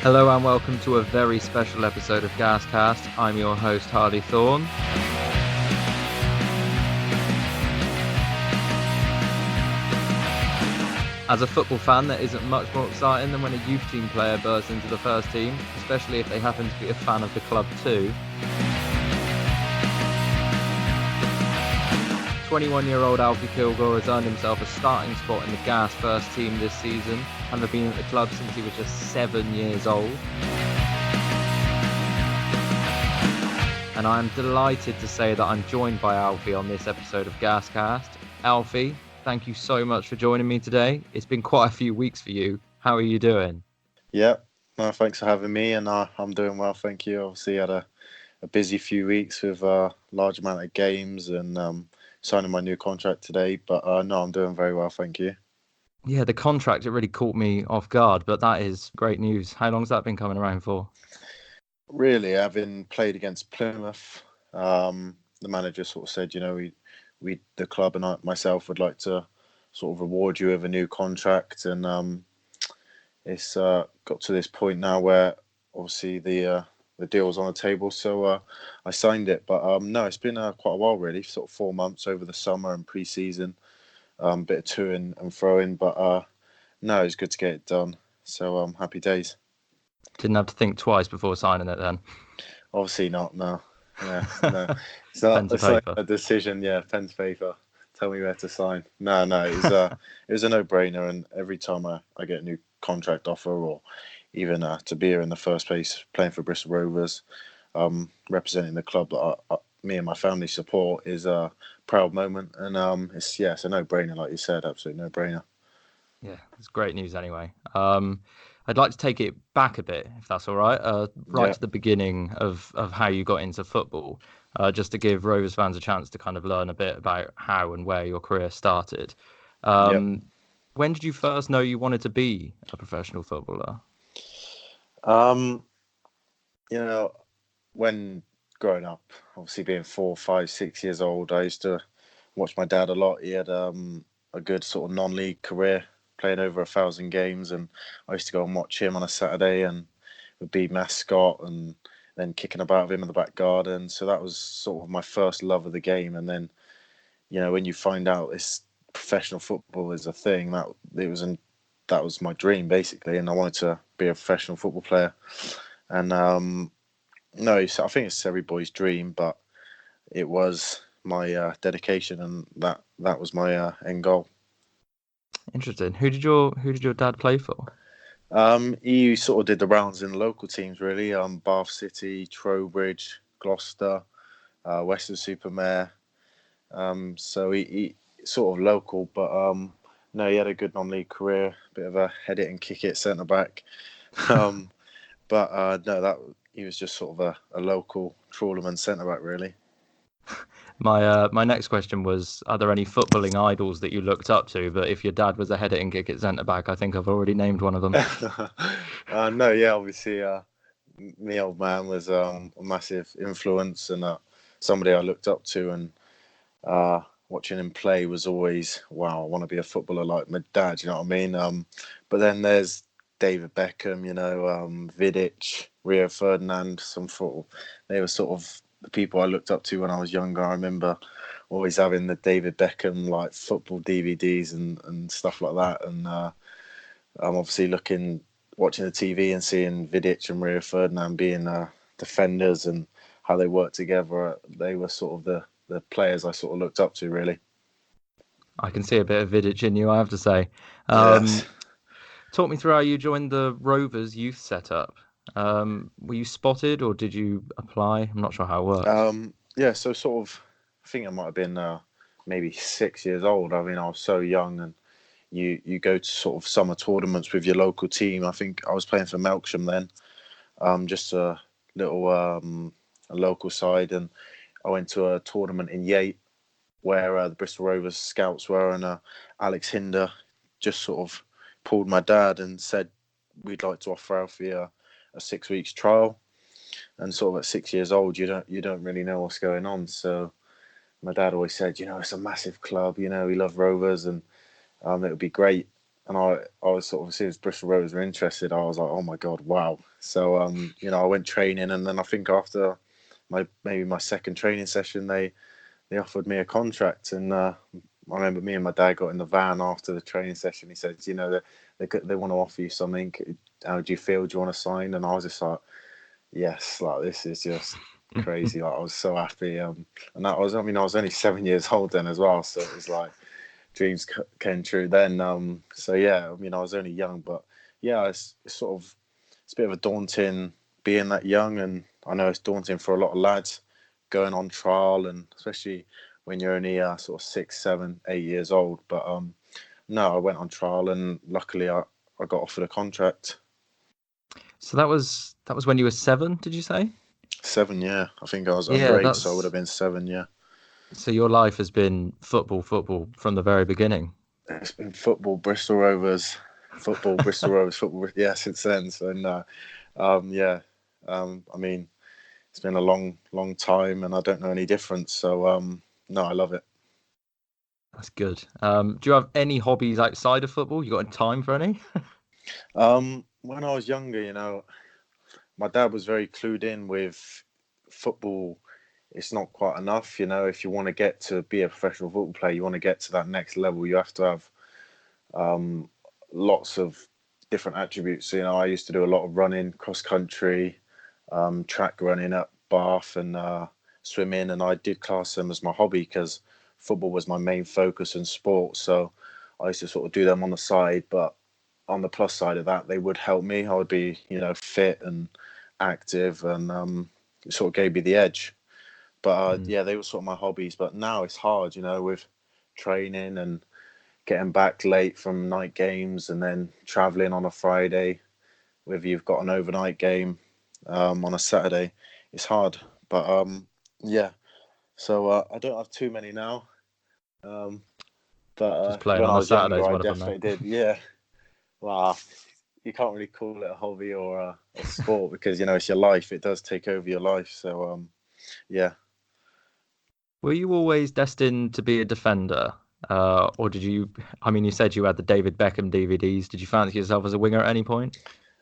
Hello and welcome to a very special episode of GasCast. I'm your host, Harley Thorne. As a football fan, there isn't much more exciting than when a youth team player bursts into the first team, especially if they happen to be a fan of the club too. 21-year-old Alfie Kilgour has earned himself a starting spot in the Gas first team this season, having been at the club since he was just 7 years old. And I'm delighted to say that I'm joined by Alfie on this episode of GasCast. Alfie, thank you so much for joining me today. It's been quite a few weeks for you. How are you doing? Yeah, no, thanks for having me, and I'm doing well, thank you. Obviously, had a busy few weeks with a large amount of games and signing my new contract today, but no, I'm doing very well, thank you. Yeah, the contract, it really caught me off guard, but that is great news. How long's that been coming around for? Really, having played against Plymouth, the manager sort of said, we the club and myself would like to sort of reward you with a new contract, and it's got to this point now where obviously the deal was on the table, so I signed it. But no, it's been quite a while really, sort of 4 months over the summer and pre-season, bit of to and throwing, but no, it's good to get it done. So happy days. Didn't have to think twice before signing it then? Obviously not, no. Yeah, no. It's not a decision, yeah, pen to paper. Tell me where to sign. No, it was a no-brainer, and every time I get a new contract offer, or even to be here in the first place, playing for Bristol Rovers, representing the club that me and my family support, is a proud moment, and it's a no-brainer, like you said, absolute no-brainer. Yeah, it's great news anyway. I'd like to take it back a bit, if that's all right, to the beginning of how you got into football, just to give Rovers fans a chance to kind of learn a bit about how and where your career started. When did you first know you wanted to be a professional footballer? When growing up, obviously being 4, 5, 6 years old, I used to watch my dad a lot. He had a good sort of non-league career, playing over 1,000 games, and I used to go and watch him on a Saturday and would be mascot and then kicking about with him in the back garden. So that was sort of my first love of the game. And then, when you find out this professional football is a thing, that was my dream basically, and I wanted to be a professional football player. And no, I think it's every boy's dream, but it was my dedication, and that was my end goal. Interesting. Who did your dad play for? He sort of did the rounds in the local teams, really. Bath City, Trowbridge, Gloucester, Weston-super-Mare. So he sort of local, but no, he had a good non-league career. Bit of a head it and kick it centre back. But no, he was just sort of a local trawlerman centre back, really. My next question was, are there any footballing idols that you looked up to? But if your dad was a head it and kick it centre back, I think I've already named one of them. No, yeah, obviously, my old man was a massive influence, and somebody I looked up to, and watching him play was always, wow, I want to be a footballer like my dad, you know what I mean? But then there's David Beckham, Vidic, Rio Ferdinand, they were sort of the people I looked up to when I was younger. I remember always having the David Beckham like football DVDs and stuff like that, and I'm obviously watching the TV and seeing Vidic and Rio Ferdinand being defenders and how they worked together. They were sort of the players I sort of looked up to, really. I can see a bit of Vidic in you, I have to say. Yes. Talk me through how you joined the Rovers youth setup. Were you spotted or did you apply? I'm not sure how it works. So sort of, I think I might have been maybe 6 years old. I mean, I was so young, and you go to sort of summer tournaments with your local team. I think I was playing for Melksham then, just a little a local side, and I went to a tournament in Yate where the Bristol Rovers scouts were, and Alex Hinder just sort of pulled my dad and said, we'd like to offer Alfie a 6 weeks trial. And sort of at 6 years old, you don't really know what's going on. So my dad always said, it's a massive club, we love Rovers, and it would be great. and I was sort of, as soon as Bristol Rovers were interested, I was like, oh my god, wow. So I went training, and then I think after my second training session, they offered me a contract, and I remember me and my dad got in the van after the training session. He said, they want to offer you something. How do you feel? Do you want to sign? And I was just like, yes, like this is just crazy. Like I was so happy. And I was only 7 years old then as well, so it was like dreams came true then. So yeah, I was only young, but yeah, it's a bit of a daunting being that young, and I know it's daunting for a lot of lads going on trial, and especially when you're only sort of 6, 7, 8 years old. But no, I went on trial, and luckily I got offered a contract. So that was when you were 7, did you say? 7, yeah. I think I was Yeah, underage, so I would have been 7, yeah. so your life has been football from the very beginning. It's been football, Bristol Rovers, football, yeah, since then. So no, yeah. It's been a long, long time, and I don't know any difference. So no, I love it. That's good. Do you have any hobbies outside of football? You got any time for any? When I was younger, my dad was very clued in with football. It's not quite enough, if you want to get to be a professional football player, you want to get to that next level, you have to have lots of different attributes. I used to do a lot of running, cross country, track running at Bath, and swimming, and I did class them as my hobby because football was my main focus in sport. So I used to sort of do them on the side, but on the plus side of that, they would help me. I would be, fit and active, and it sort of gave me the edge. But yeah, they were sort of my hobbies. But now it's hard, with training and getting back late from night games, and then traveling on a Friday, whether you've got an overnight game on a Saturday. It's hard. But yeah, so I don't have too many now. But Just playing when on I a was Saturday younger, is I one of them now. definitely did. Yeah. Well, you can't really call it a hobby or a sport because it's your life. It does take over your life. So yeah. Were you always destined to be a defender? Or did you, you said you had the David Beckham DVDs. Did you fancy yourself as a winger at any point?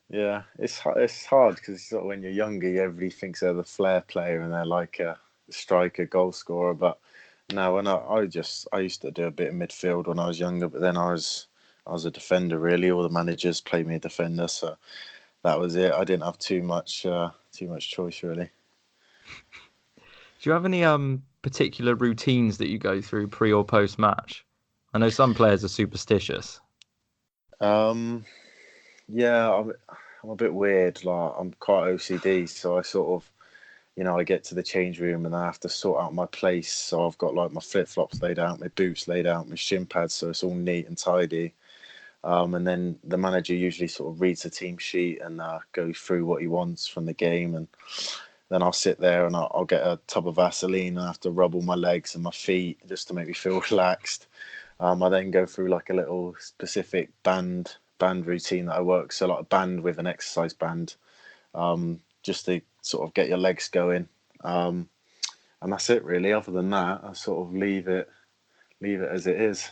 Yeah, it's hard because sort of when you're younger, everybody thinks they're the flair player and they're like a striker, goal scorer. But no, when I used to do a bit of midfield when I was younger, but then I was a defender really. All the managers played me a defender, so that was it. I didn't have too much choice really. Do you have any particular routines that you go through pre or post match? I know some players are superstitious. Um, yeah, I'm a bit weird. Like I'm quite OCD, so I sort of, I get to the change room and I have to sort out my place. So I've got like my flip flops laid out, my boots laid out, my shin pads, so it's all neat and tidy. And then the manager usually sort of reads the team sheet and goes through what he wants from the game, and then I'll sit there and I'll get a tub of Vaseline and I have to rub all my legs and my feet just to make me feel relaxed. I then go through like a little specific band routine that I work. So like a band with an exercise band, just to sort of get your legs going. And that's it really. Other than that, I sort of leave it as it is.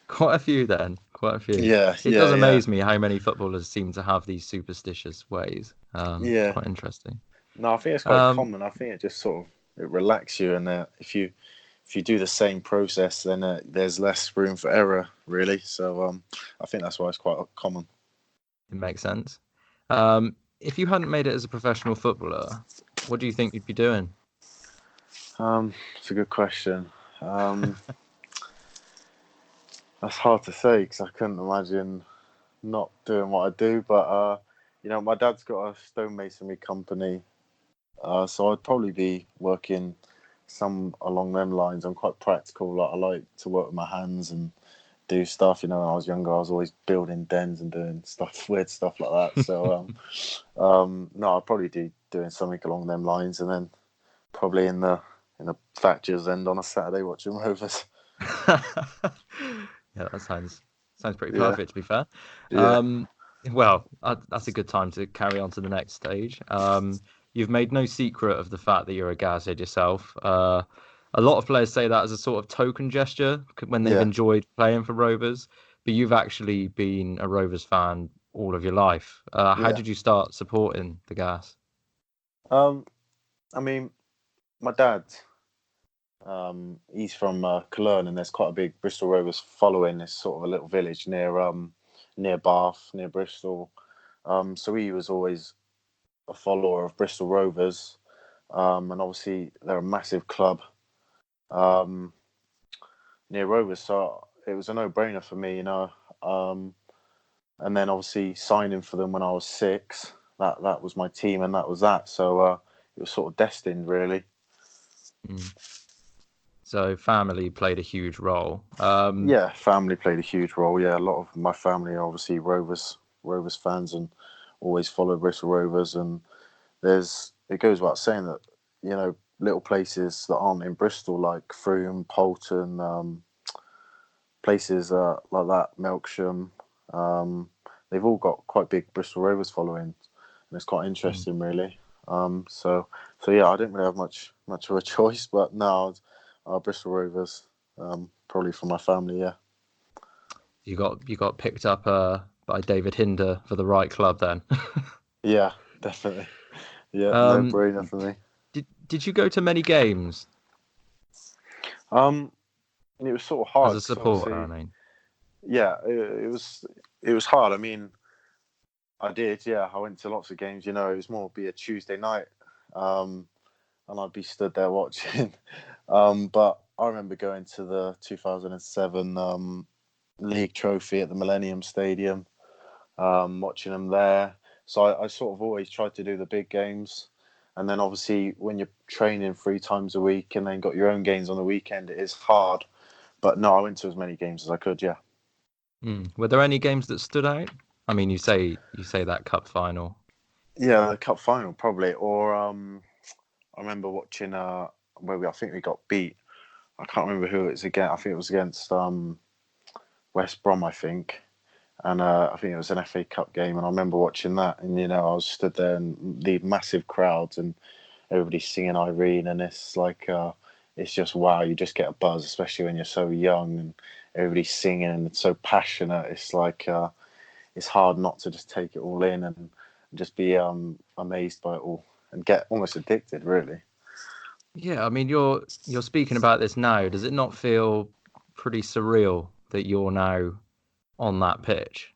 Quite a few then, quite a few. Yeah, It yeah, does yeah, amaze me how many footballers seem to have these superstitious ways. It's yeah. quite interesting. No, I think it's quite Um, common. I think it just sort of it relaxes you, and if you do the same process, then there's less room for error, really. So I think that's why it's quite common. it makes sense. If you hadn't made it as a professional footballer, what do you think you'd be doing? It's a good question. Um, that's hard to say because I couldn't imagine not doing what I do. But my dad's got a stonemasonry company, so I'd probably be working some along them lines. I'm quite practical. Like I like to work with my hands and do stuff. When I was younger, I was always building dens and doing stuff, weird stuff like that. So no, I'd probably be doing something along them lines, and then probably in the Thatcher's end on a Saturday watching Rovers. Yeah, that sounds pretty Yeah, perfect, to be fair. yeah, Well, that's a good time to carry on to the next stage. You've made no secret of the fact that you're a Gashead yourself. A lot of players say that as a sort of token gesture when they've yeah. enjoyed playing for Rovers. but you've actually been a Rovers fan all of your life. How Yeah. did you start supporting the Gas? Um, I mean, my dad, he's from Cologne, and there's quite a big Bristol Rovers following. It's sort of a little village near Bath, near Bristol. So he was always a follower of Bristol Rovers, and obviously they're a massive club um, near Rovers, so it was a no-brainer for me, you know. Um, and then obviously signing for them when I was 6, that was my team, and that was that. So it was sort of destined, really. Mm. So family played a huge role. Yeah, family played a huge role. Yeah, a lot of my family are obviously Rovers fans and always follow Bristol Rovers. And it goes without saying that, you know, little places that aren't in Bristol like Frome, Polton, places like that, Melksham, um, they've all got quite big Bristol Rovers following, and it's quite Mm. interesting, really. So yeah, I didn't really have much of a choice, but no, Bristol Rovers, probably for my family, yeah. You got picked up by David Hinder for the right club then. Yeah, definitely. Yeah, no um, brainer for me. did you go to many games Um, and it was sort of as hard a because supporter? I obviously, mean, yeah, it was hard. I mean, I did, yeah. I went to lots of games. You know, it was more be a Tuesday night, and I'd be stood there watching. But I remember going to the 2007 league trophy at the Millennium Stadium, watching them there. So I sort of always tried to do the big games. And then obviously when you're training 3 times a week and then got your own games on the weekend, it is hard. But no, I went to as many games as I could. Yeah. were there any games that stood out? I mean, you say that cup final. Yeah, the cup final probably. Or I remember watching I think we got beat. I can't remember who it was against. I think it was against West Brom, I think. And I think it was an FA Cup game, and I remember watching that. And you know, I was stood there, and the massive crowds, and everybody's singing Irene, and it's just wow. You just get a buzz, especially when you're so young, and everybody's singing, and it's so passionate. It's like it's hard not to just take it all in and just be amazed by it all, and get almost addicted, really. Yeah, I mean, you're speaking about this now. Does it not feel pretty surreal that you're now on that pitch?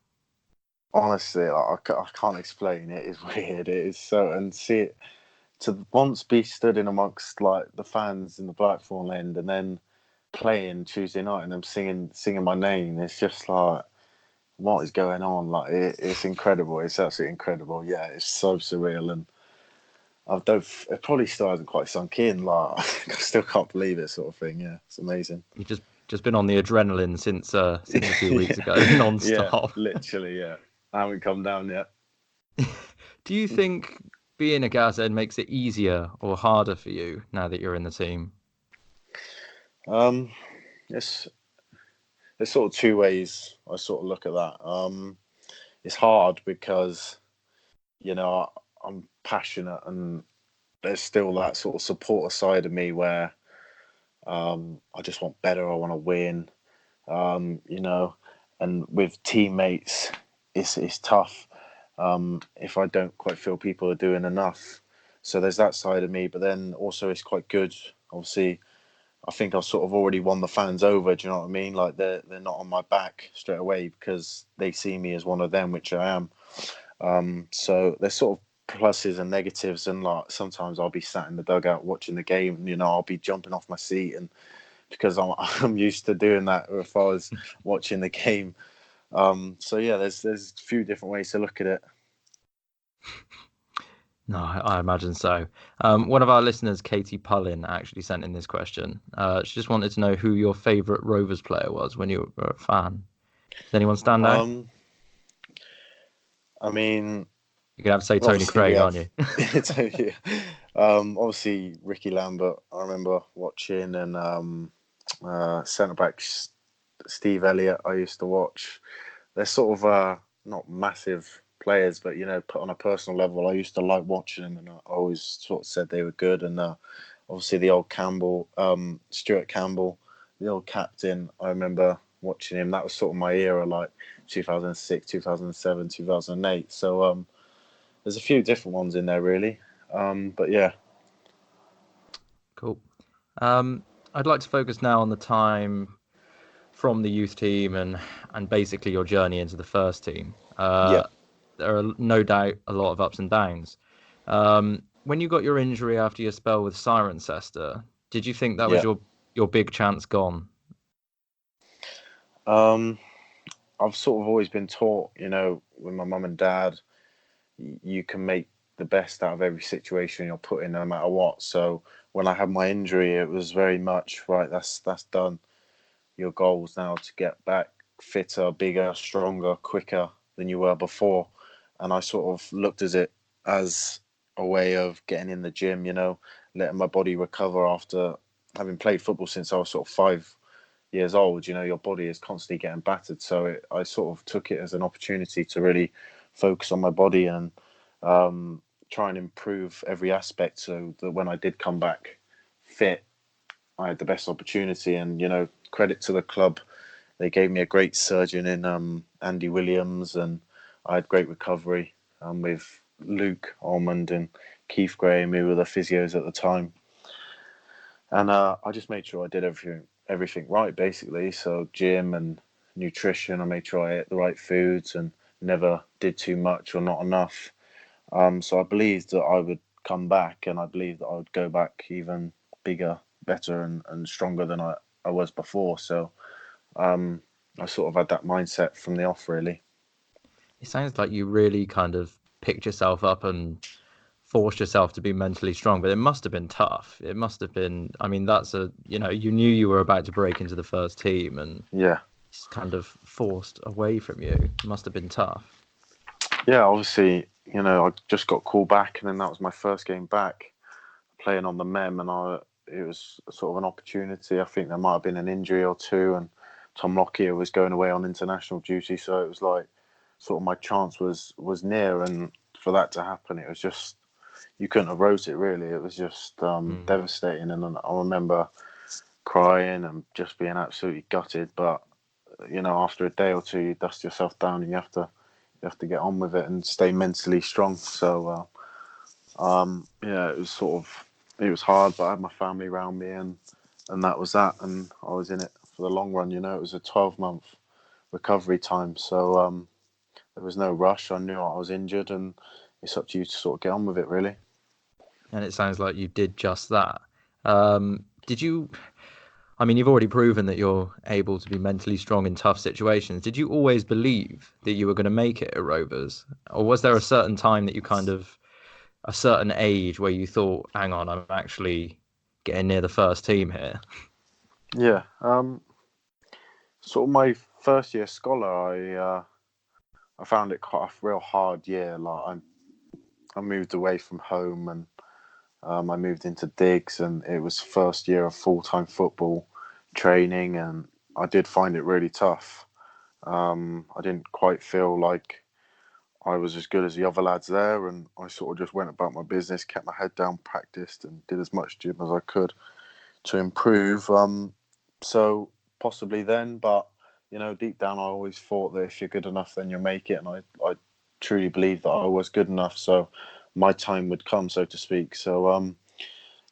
Honestly, I can't explain it. It's weird. It is so, and see it to once be stood in amongst like the fans in the Blackthorn end, and then playing Tuesday night and them singing my name. It's just like, what is going on? Like it's incredible. It's absolutely incredible. Yeah, it's so surreal, and I don't. It probably still hasn't quite sunk in. Like I still can't believe it, sort of thing. Yeah, it's amazing. You've just been on the adrenaline since a few weeks ago, yeah, yeah, non-stop. literally. Yeah, I haven't come down yet. Do you think being a Gashead makes it easier or harder for you now that you're in the team? Um, it's there's sort of two ways I sort of look at that. It's hard because you know I'm passionate, and there's still that sort of supporter side of me where I just want better. I want to win. You know, and with teammates, it's tough if I don't quite feel people are doing enough. So there's that side of me, but then also it's quite good. Obviously, I think I've sort of already won the fans over. Do you know what I mean? Like they're not on my back straight away because they see me as one of them, which I am. So there's sort of pluses and negatives, and like sometimes I'll be sat in the dugout watching the game, and you know I'll be jumping off my seat, and because I'm used to doing that if I was watching the game. So yeah, there's a few different ways to look at it. No, I imagine so. One of our listeners, Katie Pullin, actually sent in this question. She just wanted to know who your favourite Rovers player was when you were a fan. Does anyone stand out? Um, I mean, You can have to say Tony obviously we Craig, aren't have you? yeah. Obviously Ricky Lambert. I remember watching, and centre back Steve Elliott. I used to watch. They're sort of not massive players, but you know, put on a personal level, I used to like watching them, and I always sort of said they were good. And obviously the old Campbell, Stuart Campbell, the old captain. I remember watching him. That was sort of my era, like 2006, 2007, 2008. So there's a few different ones in there, really. But yeah. Cool. I'd like to focus now on the time from the youth team and basically your journey into the first team. Yeah. There are no doubt a lot of ups and downs. When you got your injury after your spell with Cirencester, did you think that was Yeah. your big chance gone? I've sort of always been taught, with my mum and dad, you can make the best out of every situation you're put in, no matter what. So when I had my injury, it was very much right. That's done. Your goals now to get back fitter, bigger, stronger, quicker than you were before. And I sort of looked at it as a way of getting in the gym, letting my body recover after having played football since I was sort of 5 years old. Your body is constantly getting battered. So I sort of took it as an opportunity to really focus on my body and try and improve every aspect so that when I did come back fit, I had the best opportunity. And, credit to the club. They gave me a great surgeon in Andy Williams, and I had great recovery with Luke Almond and Keith Graham, who were the physios at the time. And I just made sure I did everything right, basically. So gym and nutrition, I made sure I ate the right foods and never did too much or not enough. So I believed that I would come back, and I believed that I would go back even bigger, better, and stronger than I was before. So I sort of had that mindset from the off, really. It sounds like you really kind of picked yourself up and forced yourself to be mentally strong, but it must have been tough. It must have been, I mean, you knew you were about to break into the first team and Yeah. it's kind of forced away from you. It must have been tough. Yeah, obviously, I just got called back, and then that was my first game back playing on the Mem, and it was sort of an opportunity. I think there might have been an injury or two, and Tom Lockyer was going away on international duty, so it was like sort of my chance was near, and for that to happen, it was just you couldn't have wrote it really. It was just devastating, and I remember crying and just being absolutely gutted. But after a day or two, you dust yourself down, and you have to get on with it and stay mentally strong. So yeah, it was hard, but I had my family around me, and that was that, and I was in it for the long run. It was a 12-month recovery time, so there was no rush. I knew I was injured, and it's up to you to sort of get on with it, really. And it sounds like you did just that. Did you? I mean, you've already proven that you're able to be mentally strong in tough situations. Did you always believe that you were going to make it at Rovers? Or was there a certain time that you a certain age where you thought, hang on, I'm actually getting near the first team here? Yeah, sort of my first year scholar, I found it quite a real hard year. Like I moved away from home, and I moved into digs, and it was first year of full-time football training, and I did find it really tough. I didn't quite feel like I was as good as the other lads there, and I sort of just went about my business, kept my head down, practiced, and did as much gym as I could to improve. So possibly then, but deep down, I always thought that if you're good enough, then you'll make it, and I truly believed that I was good enough. So my time would come, so to speak. So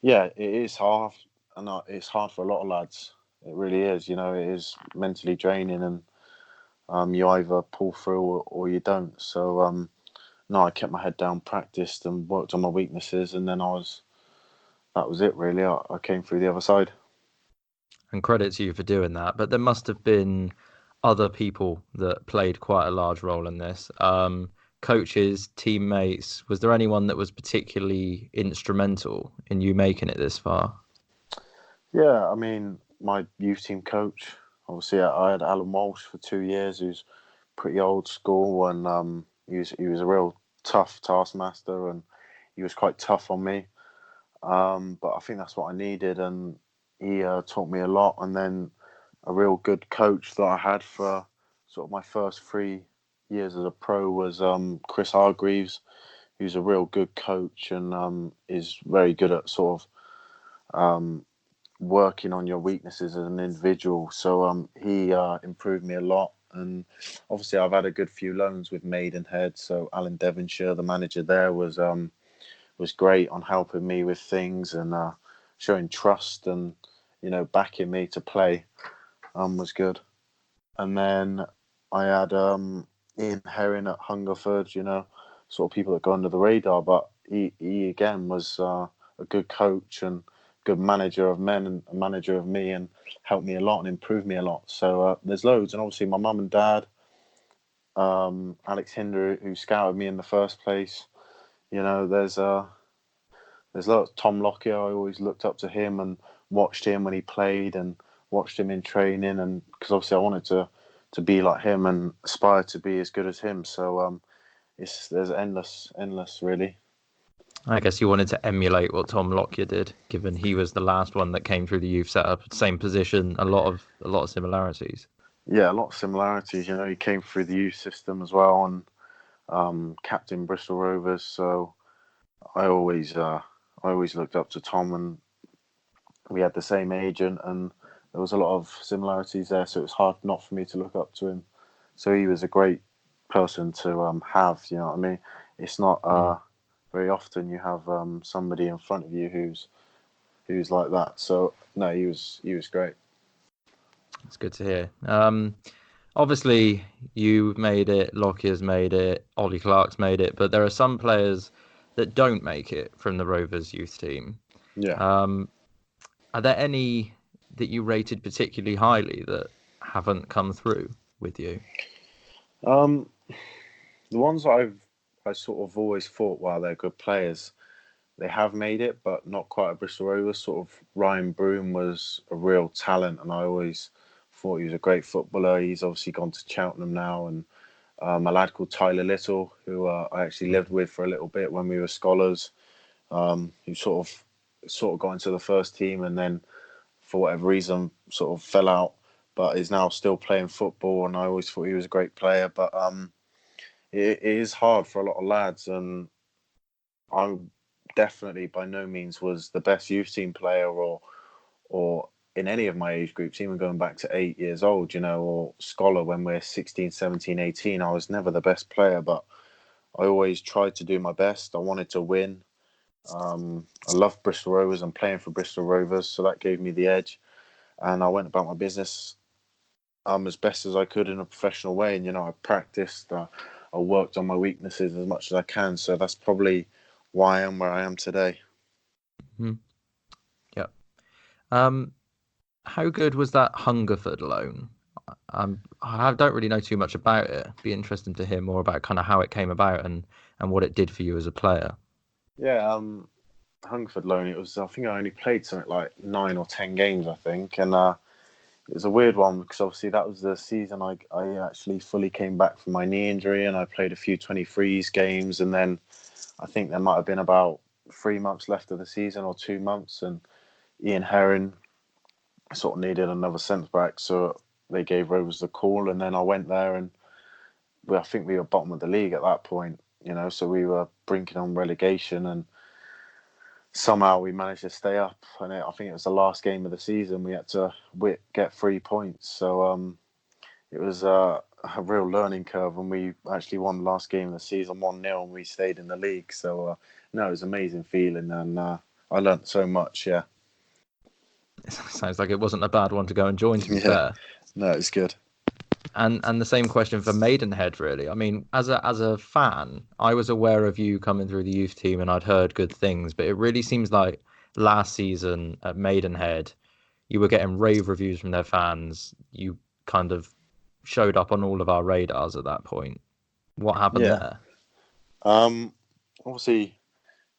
yeah, it is hard, and it's hard for a lot of lads. It really is. It is mentally draining, and you either pull through or you don't. So no, I kept my head down, practiced, and worked on my weaknesses, and then that was it really. I came through the other side. And credit to you for doing that. But there must have been other people that played quite a large role in this. Coaches, teammates. Was there anyone that was particularly instrumental in you making it this far? Yeah, I mean, my youth team coach, obviously, I had Alan Walsh for 2 years, who's pretty old school, and he was a real tough taskmaster, and he was quite tough on me. But I think that's what I needed, and he taught me a lot. And then a real good coach that I had for sort of my first 3 years as a pro was Chris Hargreaves, who's a real good coach and is very good at sort of working on your weaknesses as an individual. So he improved me a lot. And obviously, I've had a good few loans with Maidenhead. So Alan Devonshire, the manager there, was great on helping me with things and showing trust and backing me to play. Was good. And then I had Ian Herring at Hungerford. Sort of people that go under the radar, but he again was a good coach and good manager of men and a manager of me, and helped me a lot and improved me a lot. So there's loads, and obviously my mum and dad, Alex Hinder, who scouted me in the first place. There's lots. Tom Lockyer, I always looked up to him and watched him when he played and watched him in training, and because obviously I wanted to be like him and aspire to be as good as him. So there's endless really. I guess you wanted to emulate what Tom Lockyer did, given he was the last one that came through the youth setup, same position, a lot of similarities. Yeah, a lot of similarities. He came through the youth system as well, and captain Bristol Rovers. So I always looked up to Tom, and we had the same agent, and there was a lot of similarities there. So it was hard not for me to look up to him. So he was a great person to have. You know what I mean? It's not very often you have somebody in front of you who's like that. So no, he was great. It's good to hear. Obviously, you made it, Lockyer's made it, Ollie Clark's made it, but there are some players that don't make it from the Rovers youth team. Yeah. Are there any that you rated particularly highly that haven't come through with you? The ones I sort of always thought, wow, they're good players. They have made it, but not quite at Bristol Rovers. Sort of Ryan Broom was a real talent, and I always thought he was a great footballer. He's obviously gone to Cheltenham now, and a lad called Tyler Little, who I actually lived with for a little bit when we were scholars, who sort of got into the first team, and then for whatever reason sort of fell out, but is now still playing football. And I always thought he was a great player, but it is hard for a lot of lads, and I definitely by no means was the best youth team player or in any of my age groups, even going back to 8 years old, or scholar when we're 16, 17, 18. I was never the best player, but I always tried to do my best. I wanted to win. I loved Bristol Rovers and playing for Bristol Rovers, so that gave me the edge. And I went about my business as best as I could in a professional way. And, I practiced, I worked on my weaknesses as much as I can. So that's probably why I am where I am today. Mm-hmm. Yep. How good was that Hungerford loan? I don't really know too much about it. It'd be interesting to hear more about kind of how it came about and what it did for you as a player. Yeah, Hungerford loan. I think I only played something like 9 or 10 games, I think, and it was a weird one because obviously that was the season I actually fully came back from my knee injury, and I played a few 23s games, and then I think there might have been about 3 months left of the season or 2 months, and Ian Herring sort of needed another centre back, so they gave Rovers the call, and then I went there, and I think we were bottom of the league at that point, so we were brinking on relegation, and somehow we managed to stay up. And I think it was the last game of the season. We had to get 3 points, so it was a real learning curve, and we actually won the last game of the season 1-0, and we stayed in the league. So no, it was an amazing feeling, and I learnt so much. Yeah. It sounds like it wasn't a bad one to go and join, to be Yeah. fair. No, it's good. And the same question for Maidenhead, really. I mean, as a fan, I was aware of you coming through the youth team and I'd heard good things, but it really seems like last season at Maidenhead, you were getting rave reviews from their fans. You kind of showed up on all of our radars at that point. What happened Yeah. there? Obviously,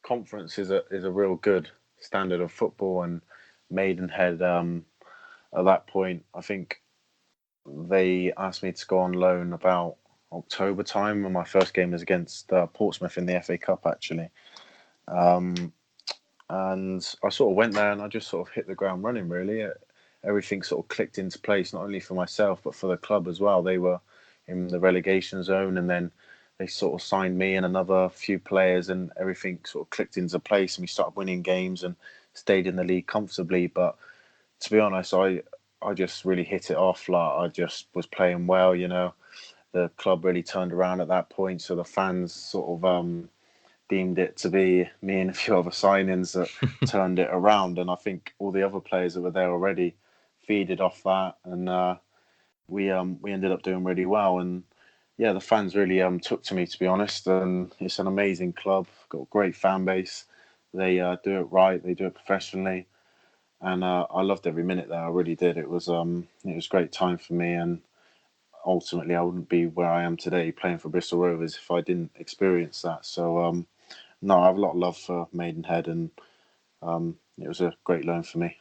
conference is a real good standard of football, and Maidenhead at that point, I think they asked me to go on loan about October time, when my first game was against Portsmouth in the FA Cup, actually. And I sort of went there and I just sort of hit the ground running, really. Everything sort of clicked into place, not only for myself, but for the club as well. They were in the relegation zone, and then they sort of signed me and another few players, and everything sort of clicked into place, and we started winning games and stayed in the league comfortably. But to be honest, I just really hit it off. Like I just was playing well. The club really turned around at that point, so the fans sort of deemed it to be me and a few other signings that turned it around. And I think all the other players that were there already feeded off that, and we ended up doing really well. And yeah, the fans really took to me, to be honest. And it's an amazing club, got a great fan base. They do it right, they do it professionally, and I loved every minute there. I really did. It was a great time for me, and ultimately I wouldn't be where I am today playing for Bristol Rovers if I didn't experience that. So no, I have a lot of love for Maidenhead, and it was a great learn for me.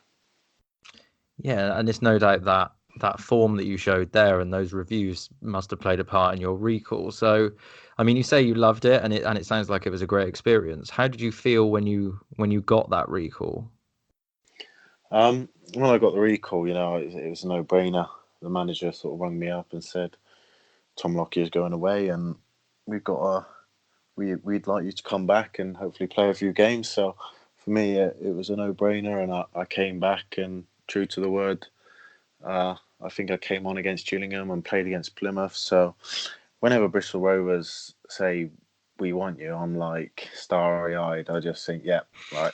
Yeah, and it's no doubt that that form that you showed there and those reviews must have played a part in your recall. So, I mean, you say you loved it, and it sounds like it was a great experience. How did you feel when you got that recall? When I got the recall, it was a no-brainer. The manager sort of rang me up and said, "Tom Lockyer is going away, and we've got a we'd like you to come back and hopefully play a few games." So for me, it was a no-brainer, and I came back, and true to the word, I think I came on against Gillingham and played against Plymouth. So whenever Bristol Rovers say we want you, I'm like starry-eyed. I just think, yeah, right,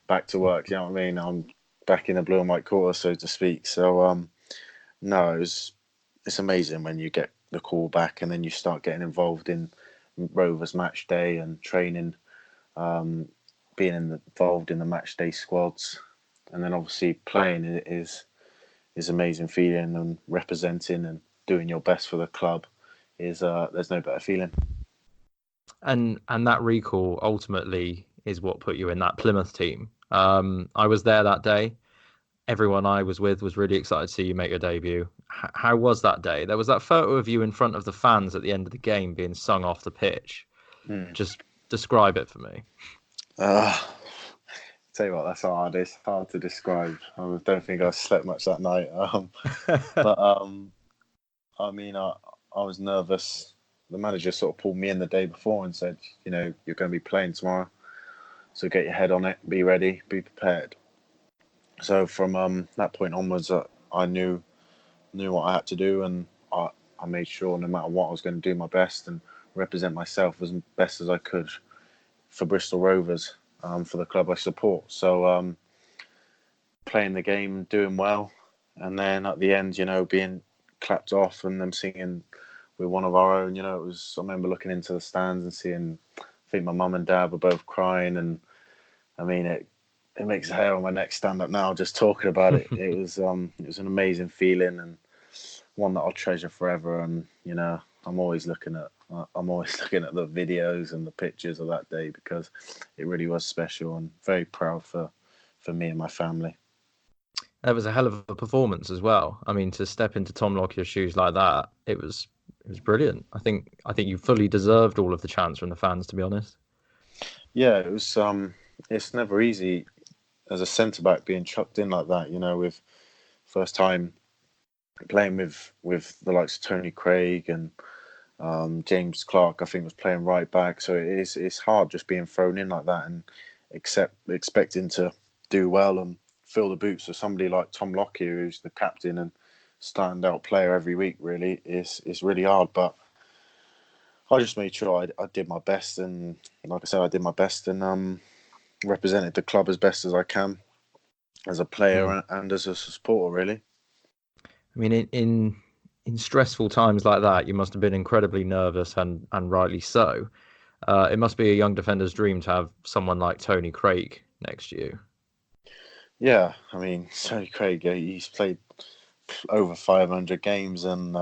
back to work. You know what I mean? I'm back in the blue and white quarter, so to speak. So no, it's amazing when you get the call back and then you start getting involved in Rovers match day and training, being involved in the match day squads, and then obviously playing is amazing feeling, and representing and doing your best for the club is there's no better feeling. And that recall ultimately is what put you in that Plymouth team. I was there that day. Everyone I was with was really excited to see you make your debut. How was that day? There was that photo of you in front of the fans at the end of the game being sung off the pitch. Just describe it for me. Tell you what, that's hard. It's hard to describe. I don't think I slept much that night. But I mean, I was nervous. The manager sort of pulled me in the day before and said, you're going to be playing tomorrow, so get your head on it, be ready, be prepared. So from that point onwards, I knew what I had to do, and I made sure no matter what I was going to do my best and represent myself as best as I could for Bristol Rovers, for the club I support. So playing the game, doing well, and then at the end, being clapped off and them singing with one of our own. I remember looking into the stands and seeing, I think my mum and dad were both crying, and I mean it makes the hair on my neck stand up now just talking about it. It was an amazing feeling, and one that I'll treasure forever. And I'm always looking at the videos and the pictures of that day, because it really was special, and very proud for me and my family. That was a hell of a performance as well. I mean, to step into Tom Lockyer's shoes like that, it was brilliant. I think you fully deserved all of the chants from the fans, to be honest. Yeah, it was. It's never easy as a centre back being chucked in like that. With first time playing with the likes of Tony Craig and James Clark, I think, was playing right back. So it's hard just being thrown in like that and expecting to do well and fill the boots of somebody like Tom Lockyer, who's the captain and standout player every week. Really, it's really hard, but I just made sure I did my best, and like I said, I did my best, and represented the club as best as I can as a player and as a supporter. Really. I mean, in stressful times like that, you must have been incredibly nervous, and rightly so. It must be a young defender's dream to have someone like Tony Craig next to you. Yeah, I mean, Tony Craig, he's played over 500 games, and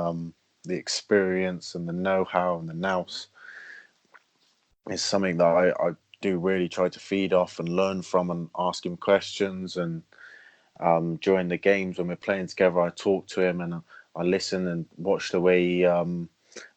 the experience and the know-how and the nous is something that I do really try to feed off and learn from, and ask him questions. And during the games when we're playing together, I talk to him, and I listen and watch the way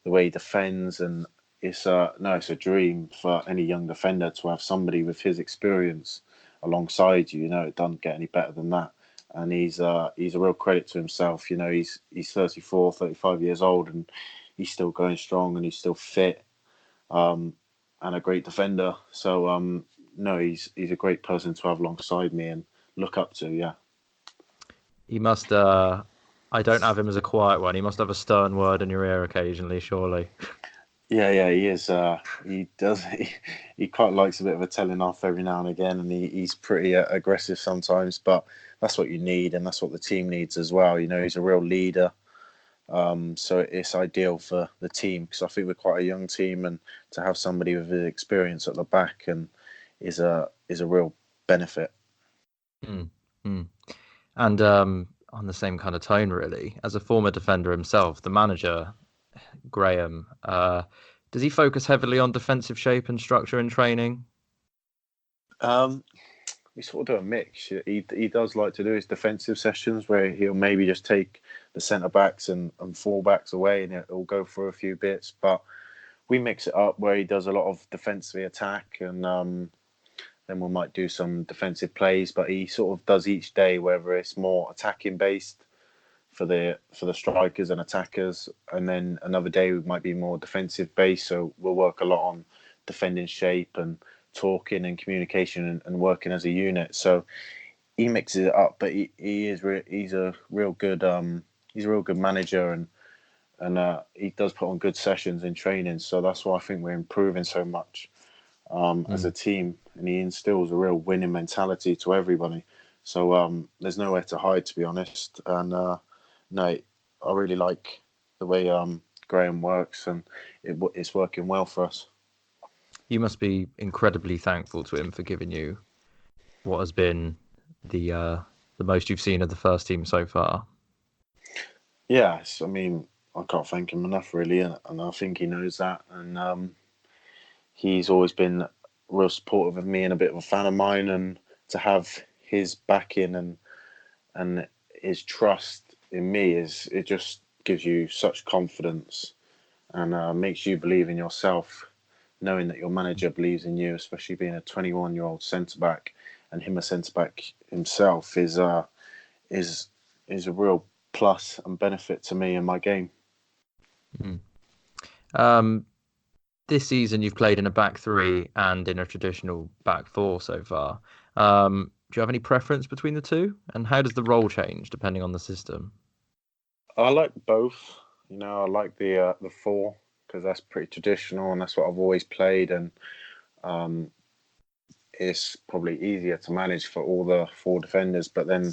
he defends. And it's a dream for any young defender to have somebody with his experience alongside you. It doesn't get any better than that. And he's a real credit to himself. He's 34, 35 years old, and he's still going strong, and he's still fit, and a great defender. So no, he's a great person to have alongside me and look up to. Yeah. He must. I don't have him as a quiet one. He must have a stern word in your ear occasionally, surely. Yeah, he is. He does. He quite likes a bit of a telling off every now and again, and he's pretty aggressive sometimes. But that's what you need, and that's what the team needs as well. You know, he's a real leader. So it's ideal for the team because I think we're quite a young team, and to have somebody with his experience at the back and is a real benefit. Mm, mm. And on the same kind of tone, really, as a former defender himself, the manager Graham, does he focus heavily on defensive shape and structure in training? Um, we sort of do a mix. He does like to do his defensive sessions where he'll maybe just take the centre backs and full backs away, and it'll go for a few bits. But we mix it up where he does a lot of defensive attack, and then we might do some defensive plays. But he sort of does each day, whether it's more attacking based for the strikers and attackers, and then another day we might be more defensive based. So we'll work a lot on defending shape and talking and communication and working as a unit. So he mixes it up, but he's a real good he's a real good manager, and he does put on good sessions in training. So that's why I think we're improving so much as a Mm. team, and he instills a real winning mentality to everybody. So there's nowhere to hide, to be honest. And no, I really like the way Graham works, and it's working well for us. You must be incredibly thankful to him for giving you what has been the uh, the most you've seen of the first team so far. Yes, I mean, I can't thank him enough, really, and I think he knows that. And he's always been real supportive of me and a bit of a fan of mine, and to have his backing and his trust in me is it just gives you such confidence and makes you believe in yourself, knowing that your manager believes in you, especially being a 21-year-old centre back and him a centre back himself is is a real plus and benefit to me in my game. Mm. Um, this season you've played in a back three and in a traditional back four so far. Do you have any preference between the two? And how does the role change depending on the system? I like both. You know, I like the four because that's pretty traditional and that's what I've always played, and um, it's probably easier to manage for all the four defenders. But then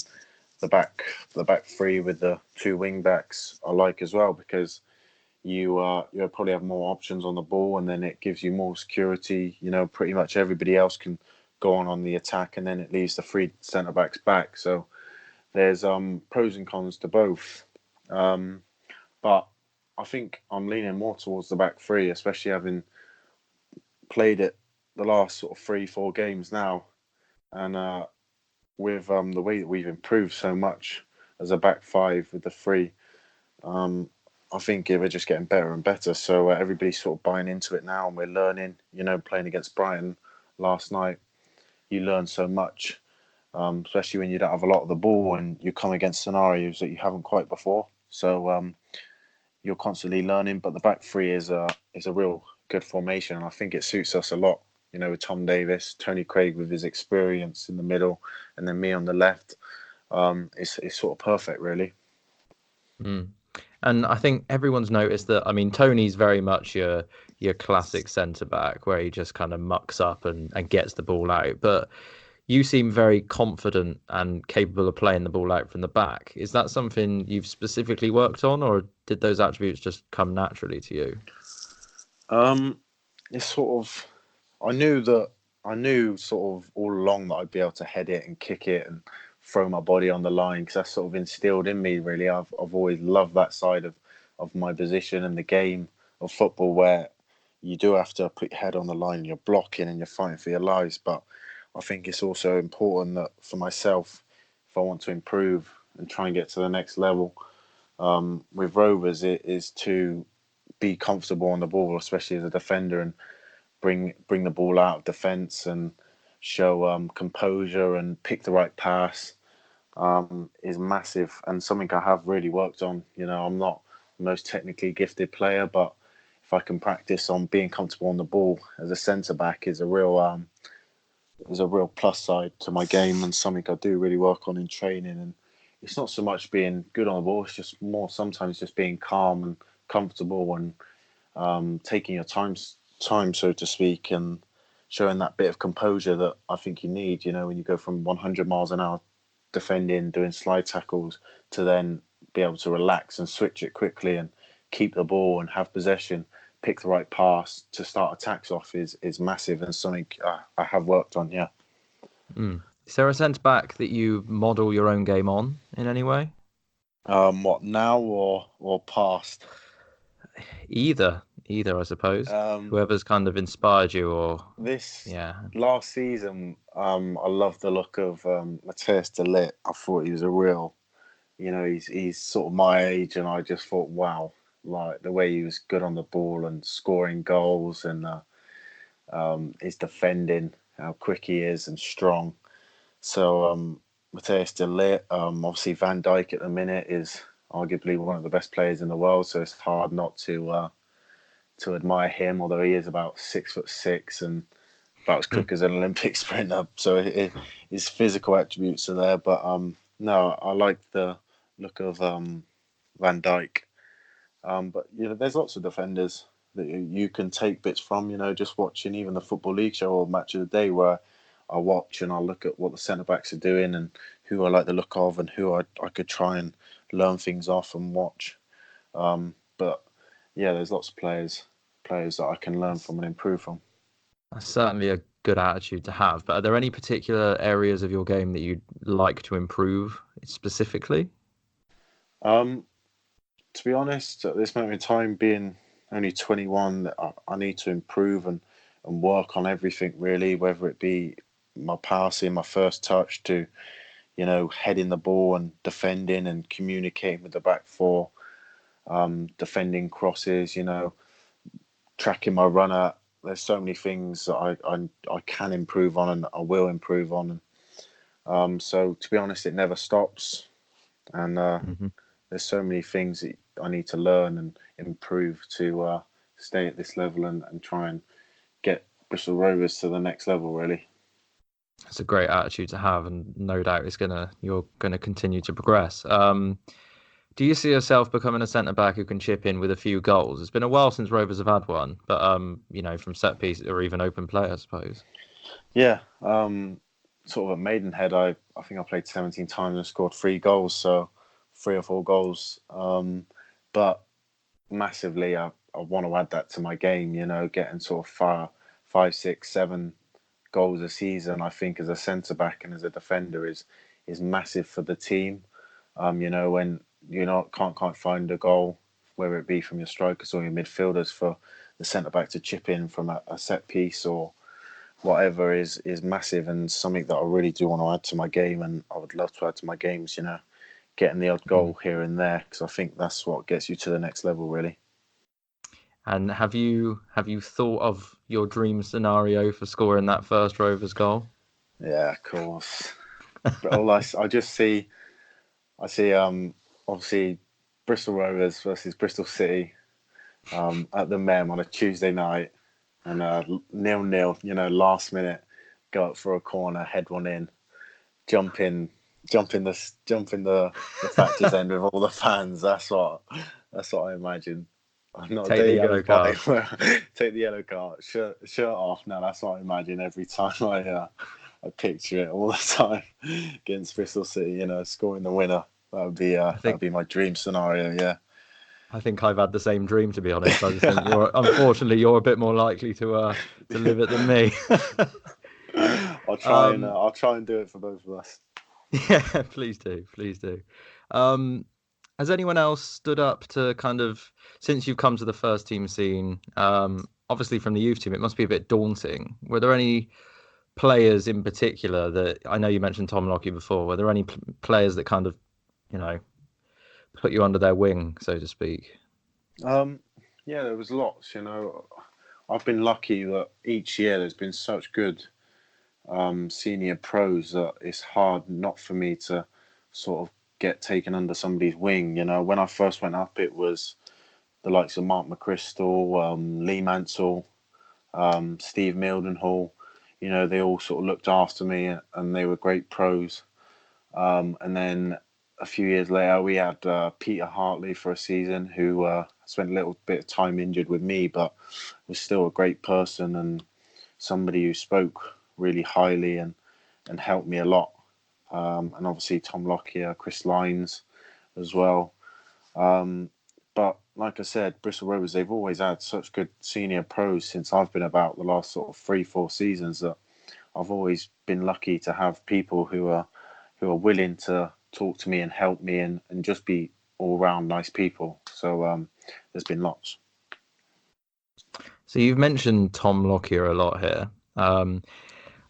the back the back three with the two wing backs I like as well because you probably have more options on the ball, and then it gives you more security. You know, pretty much everybody else can go on the attack, and then it leaves the three centre backs back. So there's pros and cons to both. Um, but I think I'm leaning more towards the back three, especially having played it the last sort of 3-4 games now, and with the way that we've improved so much as a back five with the three, um, I think we're just getting better and better. So everybody's sort of buying into it now, and we're learning. You know, playing against Brighton last night, you learn so much, especially when you don't have a lot of the ball and you come against scenarios that you haven't quite before. So you're constantly learning. But the back three is a real good formation, and I think it suits us a lot. You know, with Tom Davis, Tony Craig with his experience in the middle, and then me on the left. It's sort of perfect, really. Mm. And I think everyone's noticed that. I mean, Tony's very much your classic centre back, where he just kind of mucks up and gets the ball out. But you seem very confident and capable of playing the ball out from the back. Is that something you've specifically worked on, or did those attributes just come naturally to you? Um, it's sort of I knew sort of all along that I'd be able to head it and kick it and throw my body on the line because that's sort of instilled in me. Really, I've always loved that side of my position and the game of football where you do have to put your head on the line, you're blocking and you're fighting for your lives. But I think it's also important that for myself, if I want to improve and try and get to the next level, with Rovers, it is to be comfortable on the ball, especially as a defender, and bring the ball out of defence and show composure and pick the right pass is massive and something I have really worked on. You know, I'm not the most technically gifted player, but if I can practice on being comfortable on the ball as a centre back is a real plus side to my game and something I do really work on in training and it's not so much being good on the ball. It's just more sometimes just being calm and comfortable and taking your time, so to speak, and showing that bit of composure that I think you need. When you go from 100 miles an hour defending, doing slide tackles, to then be able to relax and switch it quickly and keep the ball and have possession, pick the right pass to start attacks off is massive and something I have worked on. Yeah. Is there a centre back that you model your own game on in any way? What now or past? Either, I suppose. Whoever's kind of inspired you, or This yeah. last season, I loved the look of Matthias de Ligt. I thought he was a real, he's sort of my age, and I just thought, wow, like the way he was good on the ball and scoring goals, and his defending, how quick he is and strong. So Matthias de Ligt, obviously Van Dijk at the minute is arguably one of the best players in the world, so it's hard not to admire him, although he is about 6'6" and about as quick as an Olympic sprinter. So his physical attributes are there. But no, I like the look of Van Dijk. But there's lots of defenders that you can take bits from. Just watching even the Football League show or Match of the Day, where I watch and I look at what the centre backs are doing and who I like the look of and who I could try and learn things off and watch. But yeah, there's lots of players that I can learn from and improve from. That's certainly a good attitude to have. But are there any particular areas of your game that you'd like to improve specifically? To be honest, at this moment in time, being only 21, I need to improve and work on everything really, whether it be my passing, my first touch, to heading the ball and defending and communicating with the back four, defending crosses, tracking my runner. There's so many things that I can improve on and I will improve on. So to be honest, it never stops, and there's so many things that I need to learn and improve to stay at this level and try and get Bristol Rovers to the next level. Really, It's a great attitude to have, and no doubt you're gonna continue to progress. Do you see yourself becoming a centre back who can chip in with a few goals? It's been a while since Rovers have had one, but from set piece or even open play, I suppose. yeah. Sort of at Maidenhead, I think I played 17 times and scored 3 goals, so 3 or 4 goals. But massively, I want to add that to my game. Getting sort of 5, 6, 7 goals a season, I think, as a centre back and as a defender is massive for the team. When you can't find a goal, whether it be from your strikers or your midfielders, for the centre back to chip in from a set piece or whatever is massive, and something that I really do want to add to my game, and I would love to add to my games. Getting the odd goal here and there, because I think that's what gets you to the next level, really. And have you thought of your dream scenario for scoring that first Rovers goal? Yeah, of course. But all I see obviously Bristol Rovers versus Bristol City at the Mem on a Tuesday night, and 0-0. Last minute, go up for a corner, head one in, jump in the Thatcher's end with all the fans. That's what I imagine. I'm not Take the yellow card. Take the yellow card. Shirt off. No, that's what I imagine every time I picture it all the time against Bristol City. Scoring the winner. That would be my dream scenario. Yeah. I think I've had the same dream, to be honest. I just think unfortunately you're a bit more likely to live it than me. I'll try and do it for both of us. Yeah, please do. Has anyone else stood up to kind of, since you've come to the first team scene, obviously from the youth team, it must be a bit daunting. Were there any players in particular that, I know you mentioned Tom Lockie before, were there any players that kind of, put you under their wing, so to speak? Yeah, there was lots. I've been lucky that each year there's been such good senior pros that it's hard not for me to sort of get taken under somebody's wing. When I first went up, it was the likes of Mark McChrystal, Lee Mansell, Steve Mildenhall. They all sort of looked after me, and they were great pros. And then a few years later, we had Peter Harley for a season, who spent a little bit of time injured with me, but was still a great person and somebody who spoke really highly and helped me a lot. And obviously Tom Lockyer, Chris Lines as well. But like I said, Bristol Rovers, they've always had such good senior pros since I've been about the last sort of 3-4 seasons, that I've always been lucky to have people who are willing to talk to me and help me and just be all round nice people. So there's been lots. So you've mentioned Tom Lockyer a lot here.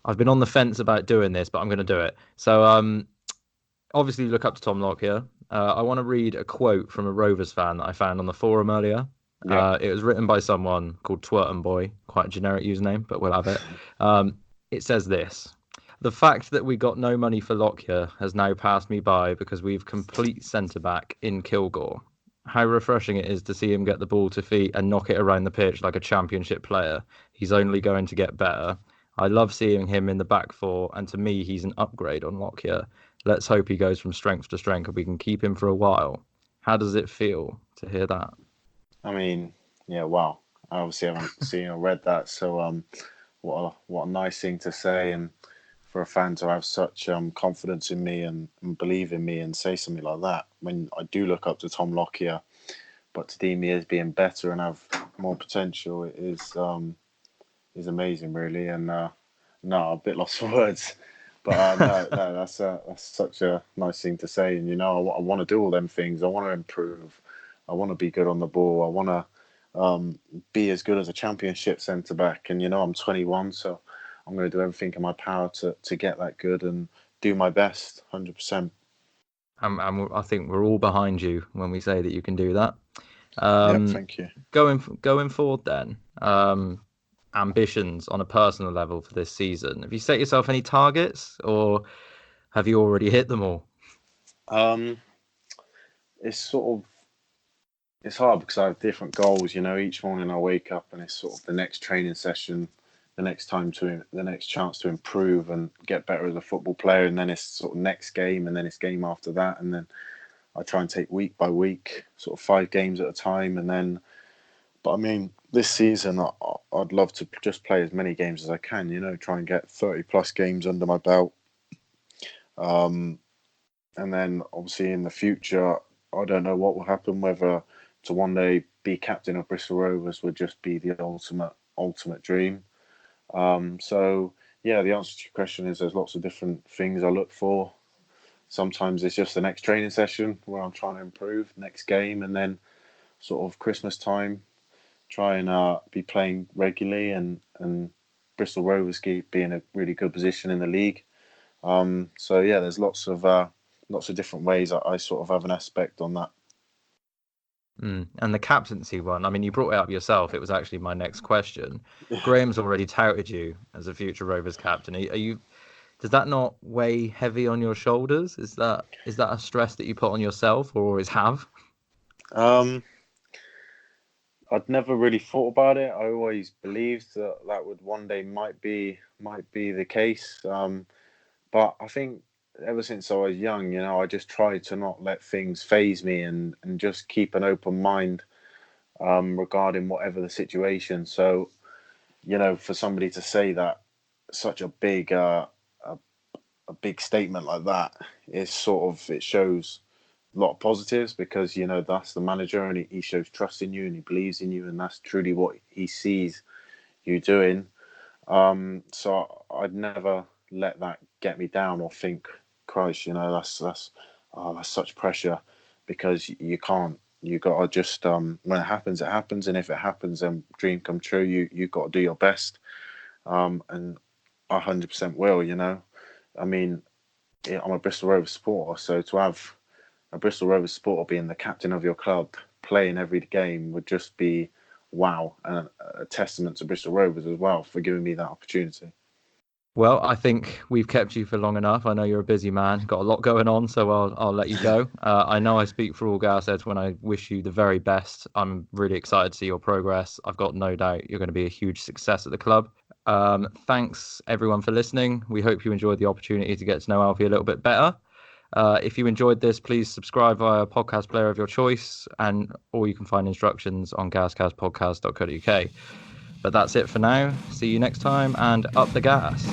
I've been on the fence about doing this, but I'm going to do it. So obviously you look up to Tom Lockyer. I want to read a quote from a Rovers fan that I found on the forum earlier. Yeah. It was written by someone called Twerton Boy, quite a generic username, but we'll have it. It says this: "The fact that we got no money for Lockyer has now passed me by because we've complete centre-back in Kilgour. How refreshing it is to see him get the ball to feet and knock it around the pitch like a championship player. He's only going to get better. I love seeing him in the back four, and to me, he's an upgrade on Lockyer. Let's hope he goes from strength to strength and we can keep him for a while." How does it feel to hear that? I mean, yeah, wow. I obviously haven't seen or read that, so what a nice thing to say, and for a fan to have such confidence in me and believe in me and say something like that when I do look up to Tom Lockyer, but to deem me as being better and have more potential is amazing, really. And no, a bit lost for words. But no, that's such a nice thing to say. And I want to do all them things. I want to improve. I want to be good on the ball. I want to be as good as a championship centre back. And I'm 21, so I'm going to do everything in my power to get that good and do my best, 100%. I think we're all behind you when we say that you can do that. Yep, thank you. Going forward, then. Ambitions on a personal level for this season. Have you set yourself any targets, or have you already hit them all? It's hard because I have different goals. Each morning I wake up and it's sort of the next training session, the next chance to improve and get better as a football player, and then it's sort of next game, and then it's game after that, and then I try and take week by week, sort of 5 games at a time, and then. But I mean, this season, I'd love to just play as many games as I can, try and get 30 plus games under my belt. And then obviously in the future, I don't know what will happen, whether to one day be captain of Bristol Rovers would just be the ultimate dream. So yeah, the answer to your question is there's lots of different things I look for. Sometimes it's just the next training session where I'm trying to improve, next game, and then sort of Christmas time, try and be playing regularly, and Bristol Rovers be in a really good position in the league. So yeah, there's lots of different ways I sort of have an aspect on that. And the captaincy one, I mean, you brought it up yourself. It was actually my next question. Graham's already touted you as a future Rovers captain. Are you? Does that not weigh heavy on your shoulders? Is that a stress that you put on yourself or always have? I'd never really thought about it. I always believed that would one day might be the case. But I think ever since I was young, I just tried to not let things faze me and just keep an open mind regarding whatever the situation. So, for somebody to say that such a big statement like that is it shows a lot of positives, because that's the manager and he shows trust in you and he believes in you, and that's truly what he sees you doing. So I'd never let that get me down or think, Christ, that's such pressure, because you can't. You got to just when it happens, and if it happens, then dream come true. You got to do your best, and 100% will. I mean, I'm a Bristol Rovers supporter, so to have a Bristol Rovers supporter being the captain of your club, playing every game, would just be wow, and a testament to Bristol Rovers as well for giving me that opportunity. Well, I think we've kept you for long enough. I know you're a busy man, got a lot going on, so I'll let you go. I know I speak for all Gasheads when I wish you the very best. I'm really excited to see your progress. I've got no doubt you're going to be a huge success at the club. Thanks everyone for listening. We hope you enjoyed the opportunity to get to know Alfie a little bit better. If you enjoyed this, please subscribe via a podcast player of your choice, or you can find instructions on gascastpodcast.co.uk. But that's it for now. See you next time, and up the gas.